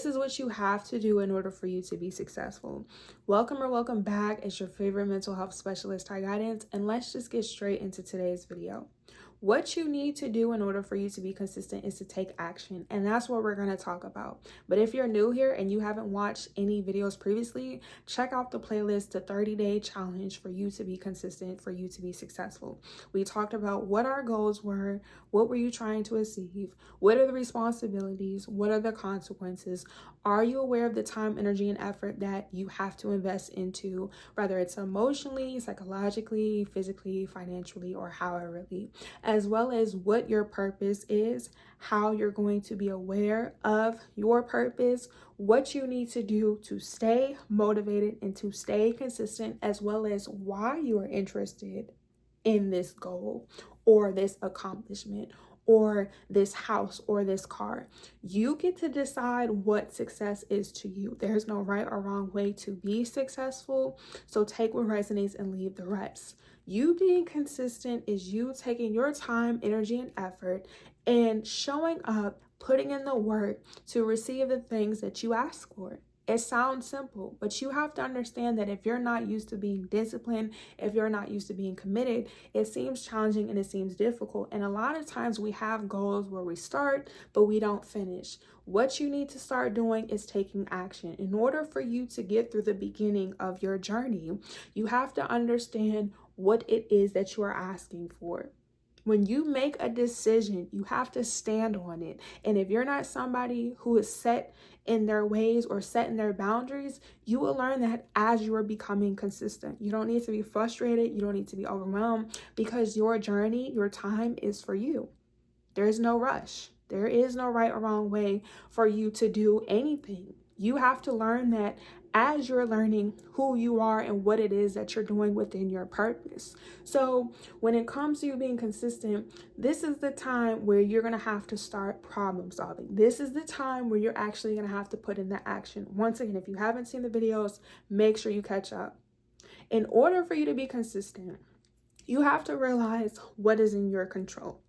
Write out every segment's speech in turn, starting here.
This is what you have to do in order for you to be successful. Welcome or welcome back. It's your favorite mental health specialist, Ty Guidance, and let's just get straight into today's video. What you need to do in order for you to be consistent is to take action, and that's what we're going to talk about. But if you're new here and you haven't watched any videos previously, check out the playlist, the 30-day challenge for you to be consistent, for you to be successful. We talked about what our goals were, what were you trying to achieve, what are the responsibilities, what are the consequences, are you aware of the time, energy, and effort that you have to invest into, whether it's emotionally, psychologically, physically, financially, or howeverly, as well as what your purpose is, how you're going to be aware of your purpose, what you need to do to stay motivated and to stay consistent, as well as why you are interested in this goal or this accomplishment or this house or this car. You get to decide what success is to you. There's no right or wrong way to be successful. So take what resonates and leave the rest. You being consistent is you taking your time, energy, and effort and showing up, putting in the work to receive the things that you ask for. It sounds simple, but you have to understand that if you're not used to being disciplined, if you're not used to being committed, it seems challenging and it seems difficult. And a lot of times we have goals where we start, but we don't finish. What you need to start doing is taking action. In order for you to get through the beginning of your journey, you have to understand what it is that you are asking for. When you make a decision, you have to stand on it. And if you're not somebody who is set in their ways or set in their boundaries, you will learn that as you are becoming consistent. You don't need to be frustrated. You don't need to be overwhelmed because your journey, your time is for you. There is no rush. There is no right or wrong way for you to do anything. You have to learn that as you're learning who you are and what it is that you're doing within your purpose. So when it comes to you being consistent, this is the time where you're going to have to start problem solving. This is the time where you're actually going to have to put in the action. Once again, if you haven't seen the videos, make sure you catch up. In order for you to be consistent, you have to realize what is in your control.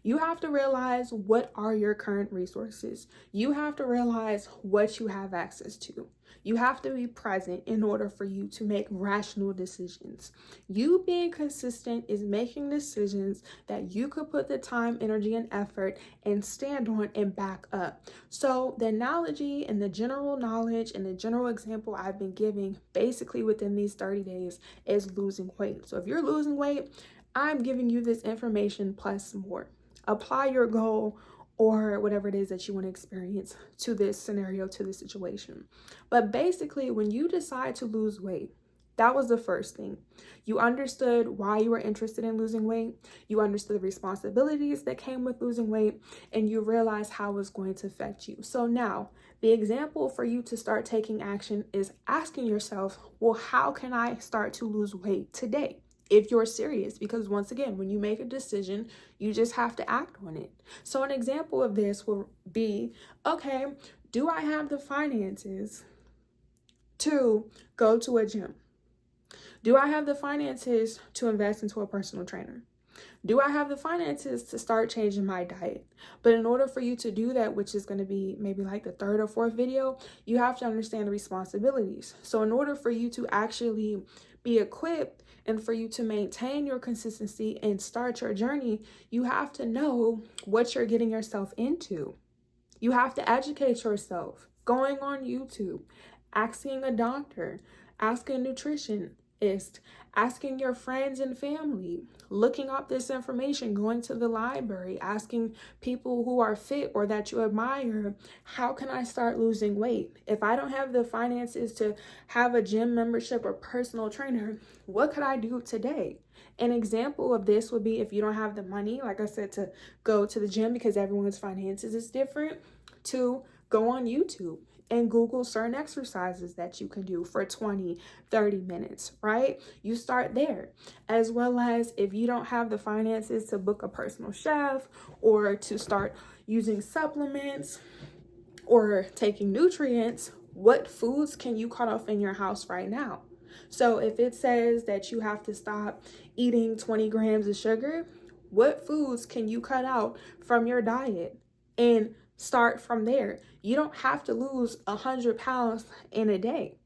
You have to realize what are your current resources. You have to realize what you have access to. You have to be present in order for you to make rational decisions. You being consistent is making decisions that you could put the time, energy, and effort and stand on and back up. So the analogy and the general knowledge and the general example I've been giving basically within these 30 days is losing weight. So if you're losing weight, I'm giving you this information plus more. Apply your goal or whatever it is that you want to experience to this scenario, to this situation. But basically, when you decide to lose weight, that was the first thing. You understood why you were interested in losing weight. You understood the responsibilities that came with losing weight, and you realized how it was going to affect you. So now, the example for you to start taking action is asking yourself, well, how can I start to lose weight today? If you're serious, because once again, when you make a decision, you just have to act on it. So an example of this will be, okay, do I have the finances to go to a gym? Do I have the finances to invest into a personal trainer? Do I have the finances to start changing my diet? But in order for you to do that, which is going to be maybe like the third or fourth video, you have to understand the responsibilities. So in order for you to actually be equipped and for you to maintain your consistency and start your journey, you have to know what you're getting yourself into. You have to educate yourself, going on YouTube, asking a doctor, asking a nutritionist, asking your friends and family, looking up this information, going to the library, asking people who are fit or that you admire, how can I start losing weight? If I don't have the finances to have a gym membership or personal trainer, what could I do today? An example of this would be if you don't have the money, like I said, to go to the gym because everyone's finances is different, to go on YouTube and Google certain exercises that you can do for 20, 30 minutes, right? You start there. As well as if you don't have the finances to book a personal chef or to start using supplements or taking nutrients, what foods can you cut off in your house right now? So if it says that you have to stop eating 20 grams of sugar, what foods can you cut out from your diet and Start from there. You don't have to lose 100 pounds in a day.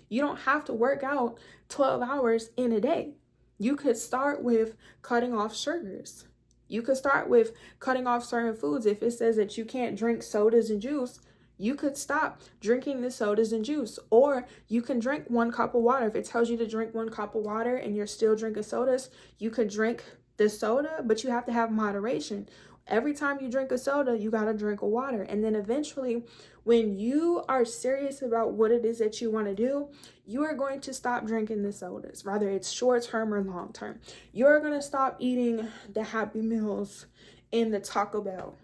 You don't have to work out 12 hours in a day. You could start with cutting off sugars. You could start with cutting off certain foods. If it says that you can't drink sodas and juice, you could stop drinking the sodas and juice. Or you can drink 1 cup of water. If it tells you to drink 1 cup of water and you're still drinking sodas, you could drink the soda, but you have to have moderation. Every time you drink a soda, you got to drink a water. And then eventually, when you are serious about what it is that you want to do, you are going to stop drinking the sodas, whether it's short term or long term. You're going to stop eating the Happy Meals in the Taco Bell.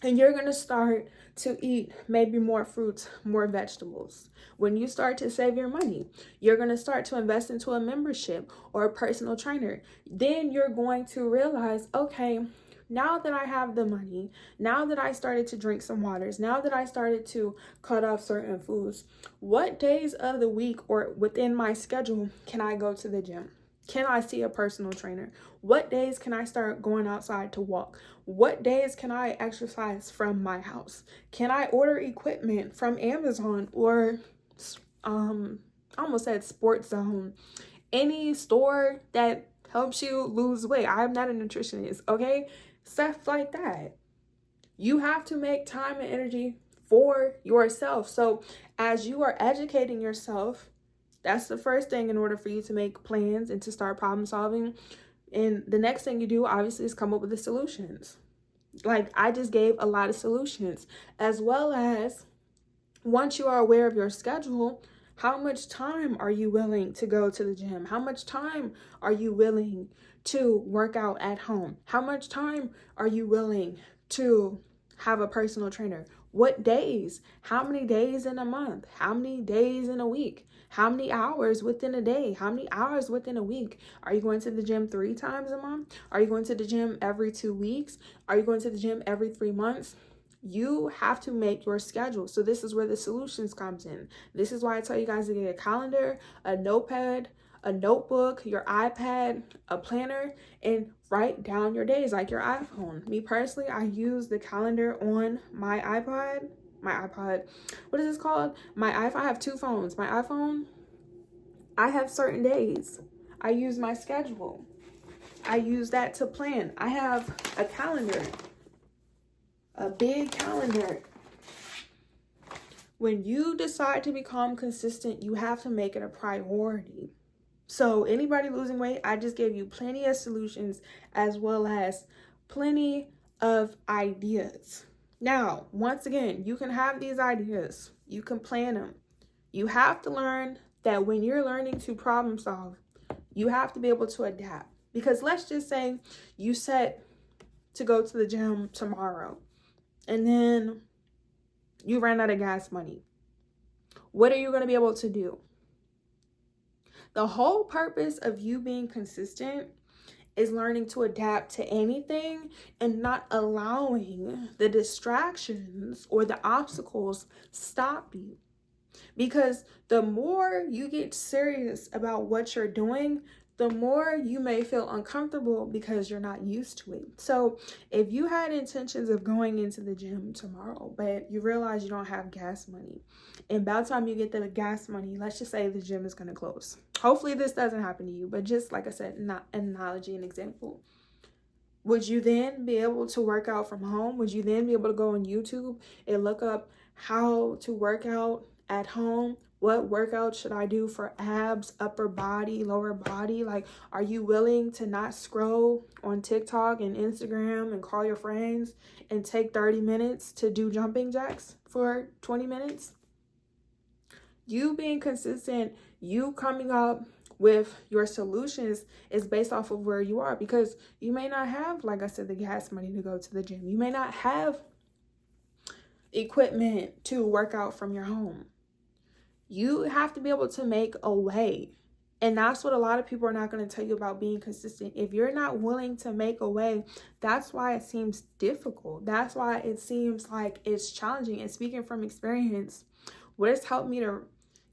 And you're going to start to eat maybe more fruits, more vegetables. When you start to save your money, you're going to start to invest into a membership or a personal trainer. Then you're going to realize, okay, now that I have the money, now that I started to drink some waters, now that I started to cut off certain foods, what days of the week or within my schedule can I go to the gym? Can I see a personal trainer? What days can I start going outside to walk? What days can I exercise from my house? Can I order equipment from Amazon or I almost said Sports Zone? Any store that helps you lose weight. I'm not a nutritionist, okay? Stuff like that. You have to make time and energy for yourself. So as you are educating yourself, that's the first thing in order for you to make plans and to start problem solving. And the next thing you do, obviously, is come up with the solutions. Like I just gave a lot of solutions, as well as once you are aware of your schedule, how much time are you willing to go to the gym? How much time are you willing to work out at home? How much time are you willing to have a personal trainer? What days? How many days in a month? How many days in a week? How many hours within a day? How many hours within a week? Are you going to the gym 3 times a month? Are you going to the gym every 2 weeks? Are you going to the gym every 3 months? You have to make your schedule. So this is where the solutions comes in. This is why I tell you guys to get a calendar, a notepad, a notebook, your iPad, a planner, and write down your days like your iPhone. Me personally, I use the calendar on my iPod. What is this called? My iPhone. I have 2 phones. My iPhone, I have certain days. I use my schedule. I use that to plan. I have a calendar. A big calendar. When you decide to become consistent, you have to make it a priority. So anybody losing weight, I just gave you plenty of solutions as well as plenty of ideas. Now, once again, you can have these ideas. You can plan them. You have to learn that when you're learning to problem solve, you have to be able to adapt. Because let's just say you set to go to the gym tomorrow, and then you ran out of gas money. What are you going to be able to do? The whole purpose of you being consistent is learning to adapt to anything and not allowing the distractions or the obstacles stop you. Because the more you get serious about what you're doing, the more you may feel uncomfortable because you're not used to it. So if you had intentions of going into the gym tomorrow, but you realize you don't have gas money, and by the time you get the gas money, let's just say the gym is going to close. Hopefully this doesn't happen to you, but just like I said, not an analogy, an example. Would you then be able to work out from home? Would you then be able to go on YouTube and look up how to work out at home? What workout should I do for abs, upper body, lower body? Like, are you willing to not scroll on TikTok and Instagram and call your friends and take 30 minutes to do jumping jacks for 20 minutes? You being consistent, you coming up with your solutions is based off of where you are, because you may not have, like I said, the gas money to go to the gym. You may not have equipment to work out from your home. You have to be able to make a way. And that's what a lot of people are not going to tell you about being consistent. If you're not willing to make a way, that's why it seems difficult. That's why it seems like it's challenging. And speaking from experience, what has helped me to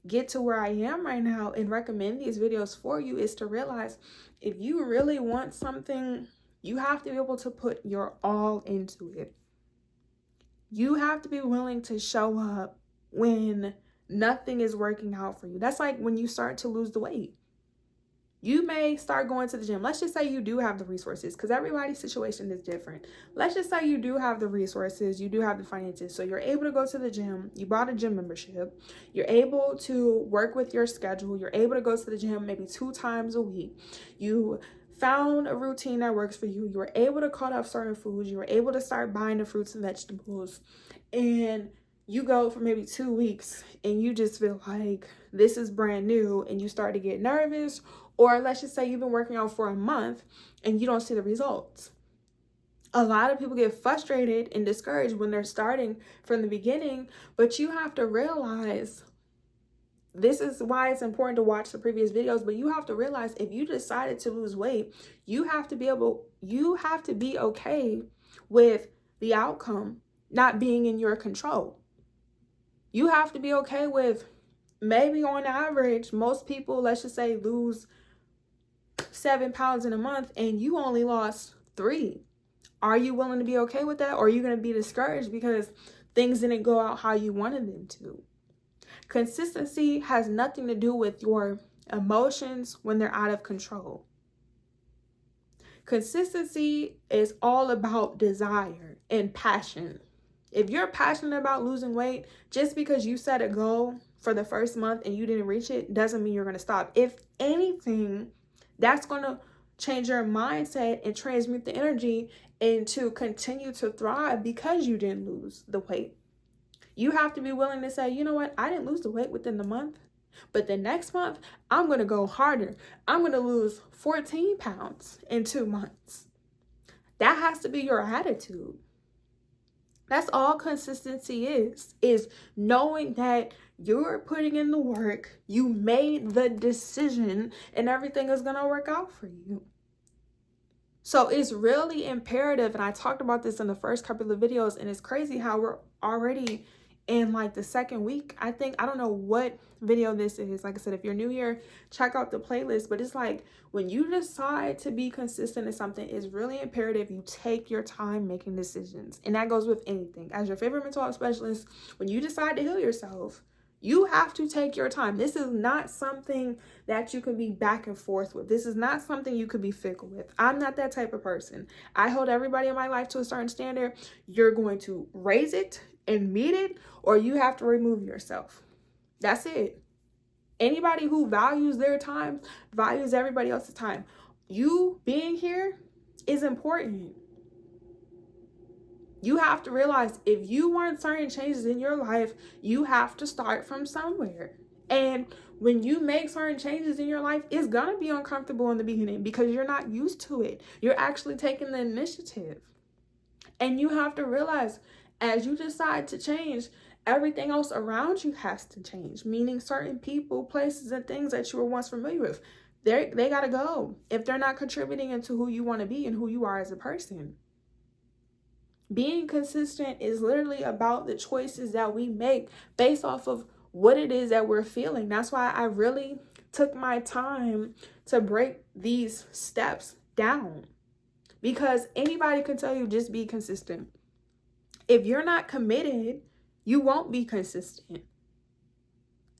get to where I am right now and recommend these videos for you is to realize if you really want something, you have to be able to put your all into it. You have to be willing to show up when nothing is working out for you. That's like when you start to lose the weight. You may start going to the gym. Let's just say you do have the resources, because everybody's situation is different. Let's just say you do have the resources, you do have the finances. So you're able to go to the gym, you bought a gym membership, you're able to work with your schedule, you're able to go to the gym maybe 2 times a week. You found a routine that works for you. You were able to cut off certain foods. You were able to start buying the fruits and vegetables. And you go for maybe 2 weeks and you just feel like this is brand new, and you start to get nervous. Or let's just say you've been working out for a month and you don't see the results. A lot of people get frustrated and discouraged when they're starting from the beginning, but you have to realize, this is why it's important to watch the previous videos, but you have to realize if you decided to lose weight, you have to be okay with the outcome not being in your control. You have to be okay with, maybe on average, most people, let's just say, lose 7 pounds in a month and you only lost 3. Are you willing to be okay with that? Or are you going to be discouraged because things didn't go out how you wanted them to? Consistency has nothing to do with your emotions when they're out of control. Consistency is all about desire and passion. If you're passionate about losing weight, just because you set a goal for the first month and you didn't reach it, doesn't mean you're going to stop. If anything, that's going to change your mindset and transmute the energy into continue to thrive because you didn't lose the weight. You have to be willing to say, you know what, I didn't lose the weight within the month, but the next month, I'm going to go harder. I'm going to lose 14 pounds in 2 months. That has to be your attitude. That's all consistency is knowing that you're putting in the work, you made the decision, and everything is going to work out for you. So it's really imperative, and I talked about this in the first couple of videos, and it's crazy how we're already in like the second week. I don't know what video this is. Like I said, if you're new here, check out the playlist. But it's like when you decide to be consistent in something, it's really imperative you take your time making decisions. And that goes with anything. As your favorite mental health specialist, when you decide to heal yourself, you have to take your time. This is not something that you can be back and forth with. This is not something you could be fickle with. I'm not that type of person. I hold everybody in my life to a certain standard. You're going to raise it and meet it, or you have to remove yourself. That's it. Anybody who values their time values everybody else's time. You being here is important. You have to realize if you want certain changes in your life, you have to start from somewhere. And when you make certain changes in your life, it's going to be uncomfortable in the beginning because you're not used to it. You're actually taking the initiative. And you have to realize as you decide to change, everything else around you has to change, meaning certain people, places, and things that you were once familiar with. They got to go if they're not contributing into who you want to be and who you are as a person. Being consistent is literally about the choices that we make based off of what it is that we're feeling. That's why I really took my time to break these steps down, because anybody can tell you just be consistent. If you're not committed, you won't be consistent.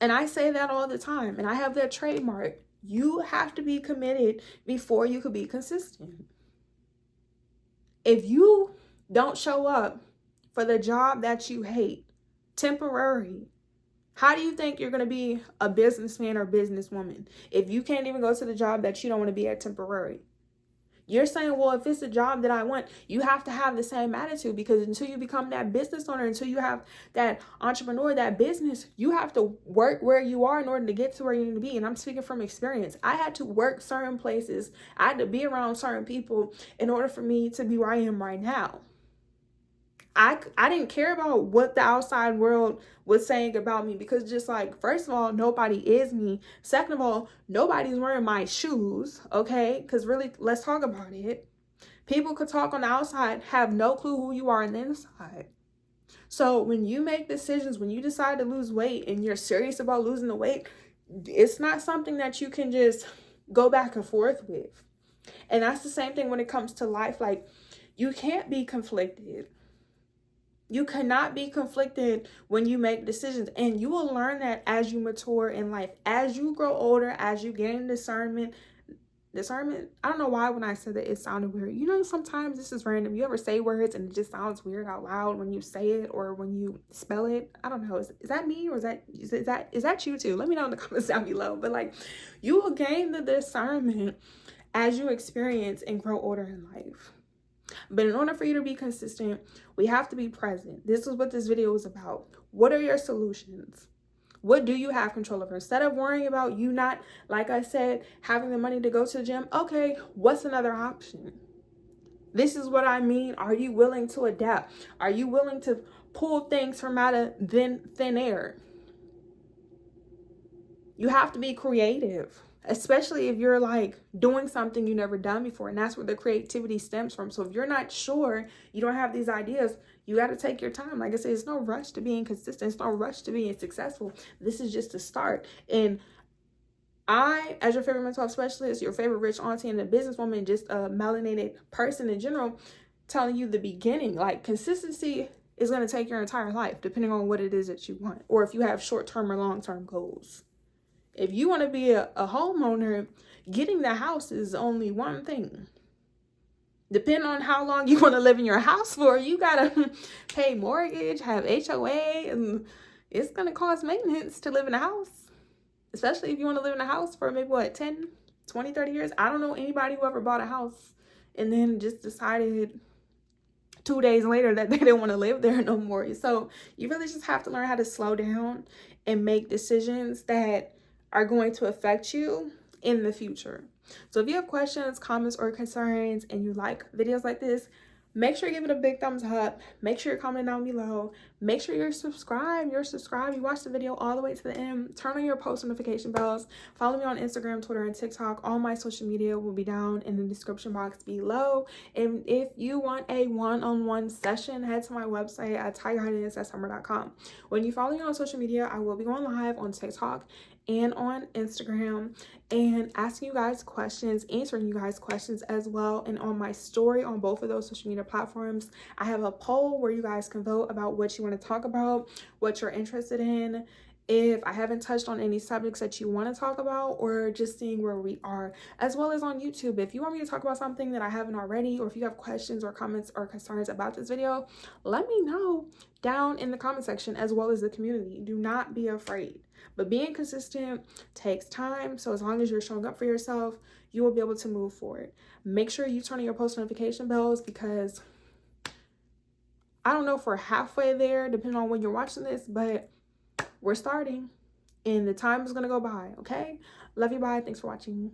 And I say that all the time, and I have that trademark. You have to be committed before you could be consistent. If you don't show up for the job that you hate, temporary, how do you think you're going to be a businessman or businesswoman if you can't even go to the job that you don't want to be at temporary? You're saying, well, if it's a job that I want, you have to have the same attitude, because until you become that business owner, until you have that entrepreneur, that business, you have to work where you are in order to get to where you need to be. And I'm speaking from experience. I had to work certain places. I had to be around certain people in order for me to be where I am right now. I didn't care about what the outside world was saying about me, because just like, first of all, nobody is me. Second of all, nobody's wearing my shoes, okay? Because really, let's talk about it. People could talk on the outside, have no clue who you are on the inside. So when you make decisions, when you decide to lose weight and you're serious about losing the weight, it's not something that you can just go back and forth with. And that's the same thing when it comes to life. Like, you can't be conflicted. You cannot be conflicted when you make decisions, and you will learn that as you mature in life, as you grow older, as you gain discernment. I don't know why when I said that it sounded weird. You know, sometimes this is random. You ever say words and it just sounds weird out loud when you say it or when you spell it? I don't know. Is that me, or is that you too? Let me know in the comments down below. But like, you will gain the discernment as you experience and grow older in life. But in order for you to be consistent, we have to be present. This is what this video is about. What are your solutions? What do you have control over? Instead of worrying about you not, like I said, having the money to go to the gym, okay, what's another option? This is what I mean. Are you willing to adapt? Are you willing to pull things from out of thin air? You have to be creative, especially if you're like doing something you never done before. And that's where the creativity stems from. So if you're not sure, you don't have these ideas, you got to take your time. Like I said, it's no rush to being consistent. It's no rush to being successful. This is just a start. And I, as your favorite mental health specialist, your favorite rich auntie and a businesswoman, just a melanated person in general, telling you the beginning, like consistency is going to take your entire life, depending on what it is that you want, or if you have short-term or long-term goals. If you want to be a homeowner, getting the house is only one thing. Depending on how long you want to live in your house for, you got to pay mortgage, have HOA, and it's going to cost maintenance to live in a house. Especially if you want to live in a house for maybe, 10, 20, 30 years. I don't know anybody who ever bought a house and then just decided 2 days later that they didn't want to live there no more. So you really just have to learn how to slow down and make decisions that are going to affect you in the future. So if you have questions, comments, or concerns, and you like videos like this, make sure you give it a big thumbs up. Make sure you're commenting down below. Make sure you're subscribed. You watch the video all the way to the end. Turn on your post notification bells. Follow me on Instagram, Twitter, and TikTok. All my social media will be down in the description box below. And if you want a one-on-one session, head to my website at tigerguidance.summer.com. When you follow me on social media, I will be going live on TikTok and on Instagram and asking you guys questions, answering you guys questions as well. And on my story on both of those social media platforms, I have a poll where you guys can vote about what you want to talk about, what you're interested in, if I haven't touched on any subjects that you want to talk about, or just seeing where we are, as well as on YouTube. If you want me to talk about something that I haven't already, or if you have questions or comments or concerns about this video, let me know down in the comment section, as well as the community. Do not be afraid. But being consistent takes time. So as long as you're showing up for yourself, you will be able to move forward. Make sure you turn on your post notification bells, because I don't know if we're halfway there, depending on when you're watching this, but we're starting and the time is going to go by. Okay. Love you. Bye. Thanks for watching.